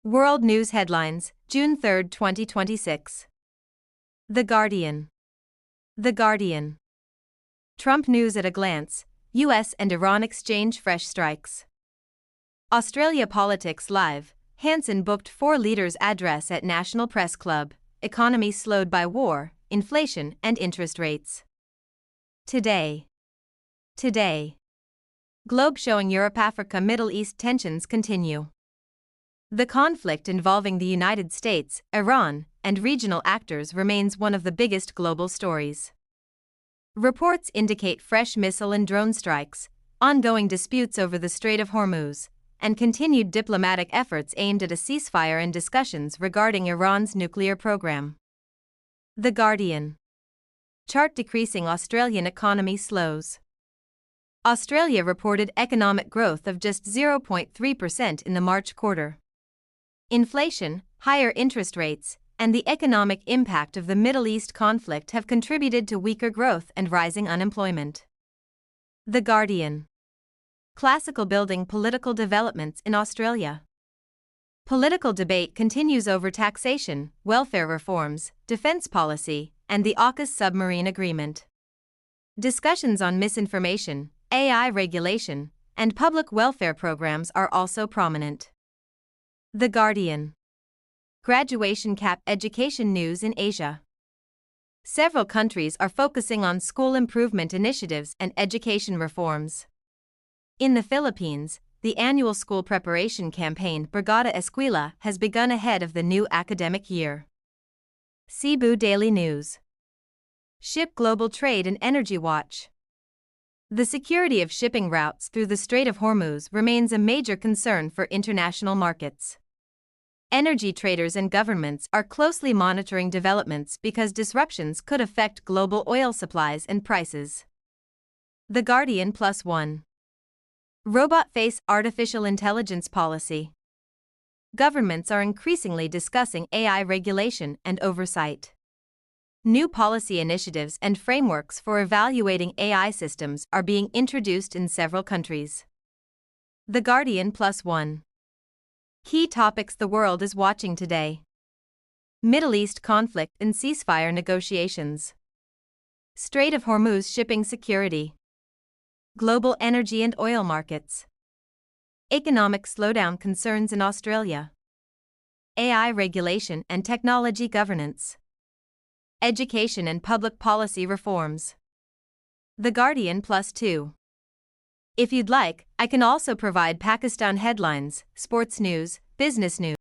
World News Headlines, June 3, 2026. The Guardian. The Guardian. Trump news at a glance, US and Iran exchange fresh strikes. Australia Politics Live, Hanson booked 4 leaders' address at National Press Club, economy slowed by war, inflation and interest rates. Today. Globe showing Europe-Africa-Middle East tensions continue. The conflict involving the United States, Iran, and regional actors remains one of the biggest global stories. Reports indicate fresh missile and drone strikes, ongoing disputes over the Strait of Hormuz, and continued diplomatic efforts aimed at a ceasefire and discussions regarding Iran's nuclear program. The Guardian. Chart decreasing Australian economy slows. Australia reported economic growth of just 0.3% in the March quarter. Inflation, higher interest rates, and the economic impact of the Middle East conflict have contributed to weaker growth and rising unemployment. The Guardian. Classical building political developments in Australia. Political debate continues over taxation, welfare reforms, defence policy, and the AUKUS submarine agreement. Discussions on misinformation, AI regulation, and public welfare programs are also prominent. The Guardian. Graduation cap education news in Asia. Several countries are focusing on school improvement initiatives and education reforms. In the Philippines, the annual school preparation campaign Brigada Eskwela has begun ahead of the new academic year. Cebu Daily News. Ship Global Trade and Energy Watch. The security of shipping routes through the Strait of Hormuz remains a major concern for international markets. Energy traders and governments are closely monitoring developments because disruptions could affect global oil supplies and prices. The Guardian +1. Robot face artificial intelligence policy. Governments are increasingly discussing AI regulation and oversight. New policy initiatives and frameworks for evaluating AI systems are being introduced in several countries. The Guardian +1. Key topics the world is watching today. Middle East conflict and ceasefire negotiations. Strait of Hormuz shipping security. Global energy and oil markets. Economic slowdown concerns in Australia. AI regulation and technology governance. Education and public policy reforms. The Guardian +2. If you'd like, I can also provide Pakistan headlines, sports news, business news.